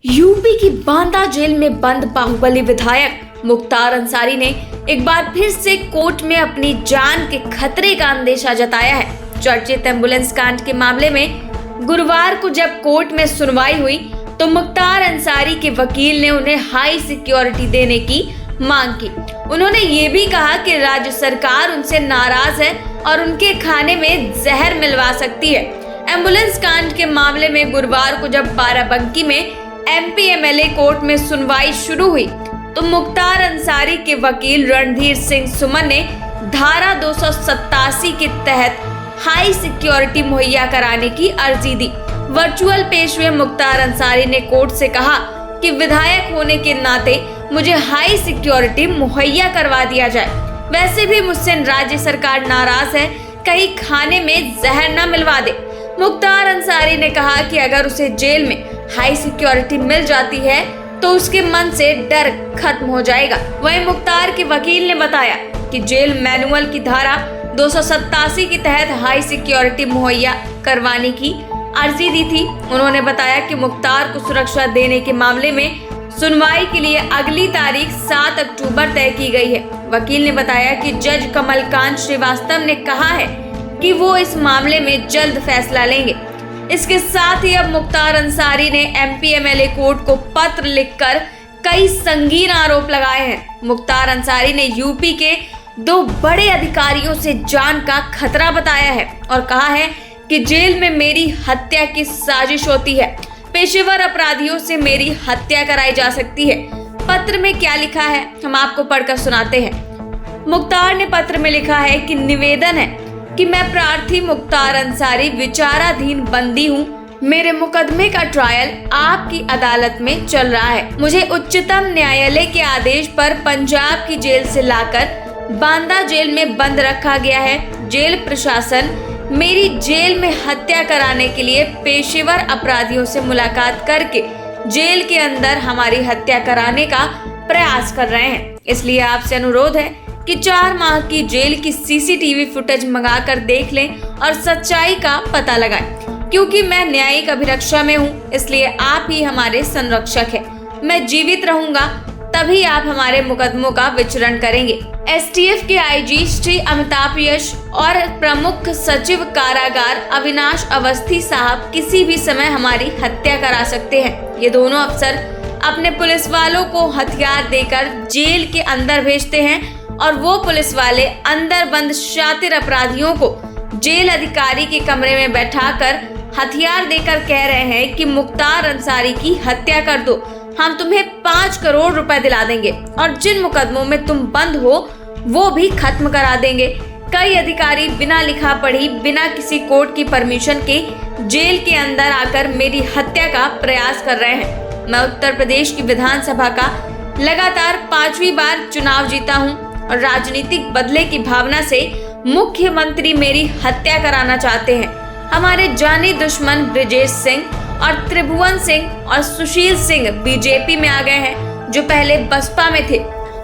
UP की Banda jail में बंद बाहुबली विधायक मुख्तार अंसारी ने एक बार फिर से कोर्ट में अपनी जान के खतरे का अंदेशा जताया है। चर्चित एम्बुलेंस कांड के मामले में गुरुवार को जब कोर्ट में सुनवाई हुई तो मुख्तार अंसारी के वकील ने उन्हें हाई सिक्योरिटी देने की मांग की। उन्होंने ये भी कहा कि राज्य सरकार उनसे नाराज है और उनके खाने में जहर मिलवा सकती है। एम्बुलेंस कांड के मामले में गुरुवार को जब बाराबंकी में एमपी एमएलए कोर्ट में सुनवाई शुरू हुई तो मुख्तार अंसारी के वकील रणधीर सिंह सुमन ने धारा 287 के तहत हाई सिक्योरिटी मुहैया कराने की अर्जी दी। वर्चुअल पेश हुए मुख्तार अंसारी ने कोर्ट से कहा कि विधायक होने के नाते मुझे हाई सिक्योरिटी मुहैया करवा दिया जाए। वैसे भी मुझसे राज्य सरकार नाराज है, कहीं खाने में जहर न मिलवा दे। मुख्तार अंसारी ने कहा कि अगर उसे जेल में हाई सिक्योरिटी मिल जाती है तो उसके मन से डर खत्म हो जाएगा। वहीं मुख्तार के वकील ने बताया कि जेल मैनुअल की धारा 287 के तहत हाई सिक्योरिटी मुहैया करवाने की अर्जी दी थी। उन्होंने बताया कि मुख्तार को सुरक्षा देने के मामले में सुनवाई के लिए अगली तारीख 7 अक्टूबर तय की गई है। वकील ने बताया कि जज कमलकांत श्रीवास्तव ने कहा है कि वो इस मामले में जल्द फैसला लेंगे। इसके साथ ही अब मुख्तार अंसारी ने एमपी एमएलए कोर्ट को पत्र लिखकर कई संगीन आरोप लगाए हैं। मुख्तार अंसारी ने यूपी के 2 बड़े अधिकारियों से जान का खतरा बताया है और कहा है कि जेल में मेरी हत्या की साजिश होती है, पेशेवर अपराधियों से मेरी हत्या कराई जा सकती है। पत्र में क्या लिखा है हम आपको पढ़कर सुनाते हैं। मुख्तार ने पत्र में लिखा है कि निवेदन है कि मैं प्रार्थी मुख्तार अंसारी विचाराधीन बंदी हूँ। मेरे मुकदमे का ट्रायल आपकी अदालत में चल रहा है। मुझे उच्चतम न्यायालय के आदेश पर पंजाब की जेल से लाकर बांदा जेल में बंद रखा गया है। जेल प्रशासन मेरी जेल में हत्या कराने के लिए पेशेवर अपराधियों से मुलाकात करके जेल के अंदर हमारी हत्या कराने का प्रयास कर रहे हैं। इसलिए आपसे अनुरोध है कि 4 माह की जेल की सीसीटीवी फुटेज मंगाकर देख लें और सच्चाई का पता लगाएं। क्योंकि मैं न्यायिक अभिरक्षा में हूँ, इसलिए आप ही हमारे संरक्षक हैं। मैं जीवित रहूंगा तभी आप हमारे मुकदमों का विचरण करेंगे। एसटीएफ के आईजी श्री अमिताभ यश और प्रमुख सचिव कारागार अविनाश अवस्थी साहब किसी भी समय हमारी हत्या करा सकते हैं। ये दोनों अफसर अपने पुलिस वालों को हथियार देकर जेल के अंदर भेजते हैं और वो पुलिस वाले अंदर बंद शातिर अपराधियों को जेल अधिकारी के कमरे में बैठाकर हथियार देकर कह रहे हैं कि मुख्तार अंसारी की हत्या कर दो, हम तुम्हें 5 करोड़ रुपए दिला देंगे और जिन मुकदमों में तुम बंद हो वो भी खत्म करा देंगे। कई अधिकारी बिना लिखा पढ़ी, बिना किसी कोर्ट की परमिशन के जेल के अंदर आकर मेरी हत्या का प्रयास कर रहे हैं। मैं उत्तर प्रदेश की विधानसभा का लगातार 5वीं बार चुनाव जीता हूँ और राजनीतिक बदले की भावना से मुख्यमंत्री मेरी हत्या कराना चाहते हैं। हमारे जानी दुश्मन ब्रिजेश सिंह और त्रिभुवन सिंह और सुशील सिंह बीजेपी में आ गए हैं, जो पहले बसपा में थे।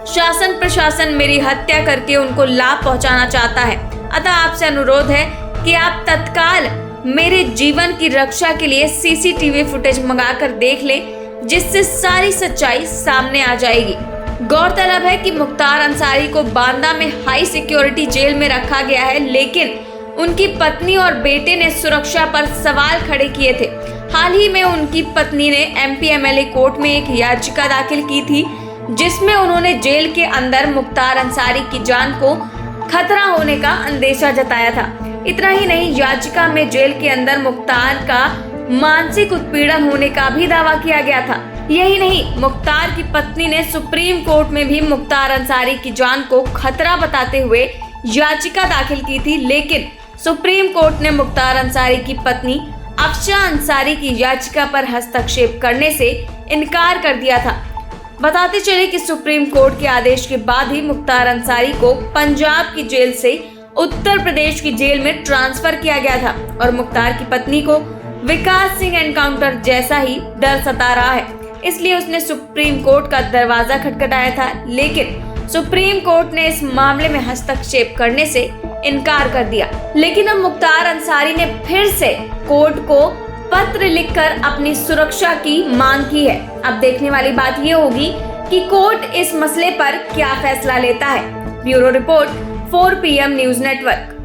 शासन प्रशासन मेरी हत्या करके उनको लाभ पहुंचाना चाहता है। अतः आपसे अनुरोध है कि आप तत्काल मेरे जीवन की रक्षा के लिए सीसीटीवी फुटेज मंगाकर देख लें, जिससे सारी सच्चाई सामने आ जाएगी। गौरतलब है कि मुख्तार अंसारी को बांदा में हाई सिक्योरिटी जेल में रखा गया है, लेकिन उनकी पत्नी और बेटे ने सुरक्षा पर सवाल खड़े किए थे। हाल ही में उनकी पत्नी ने एमपी एमएलए कोर्ट में एक याचिका दाखिल की थी, जिसमें उन्होंने जेल के अंदर मुख्तार अंसारी की जान को खतरा होने का अंदेशा जताया था। इतना ही नहीं, याचिका में जेल के अंदर मुख्तार का मानसिक उत्पीड़न होने का भी दावा किया गया था। यही नहीं, मुख्तार की पत्नी ने सुप्रीम कोर्ट में भी मुख्तार अंसारी की जान को खतरा बताते हुए याचिका दाखिल की थी, लेकिन सुप्रीम कोर्ट ने मुख्तार अंसारी की पत्नी अफशा अंसारी की याचिका पर हस्तक्षेप करने से इनकार कर दिया था। बताते चले कि सुप्रीम कोर्ट के आदेश के बाद ही मुख्तार अंसारी को पंजाब की जेल से उत्तर प्रदेश की जेल में ट्रांसफर किया गया था और मुख्तार की पत्नी को विकास सिंह एनकाउंटर जैसा ही डर सता रहा है। इसलिए उसने सुप्रीम कोर्ट का दरवाजा खटखटाया था, लेकिन सुप्रीम कोर्ट ने इस मामले में हस्तक्षेप करने से इनकार कर दिया। लेकिन अब मुख्तार अंसारी ने फिर से कोर्ट को पत्र लिखकर अपनी सुरक्षा की मांग की है। अब देखने वाली बात ये होगी कि कोर्ट इस मसले पर क्या फैसला लेता है। Bureau report 4 PM news network.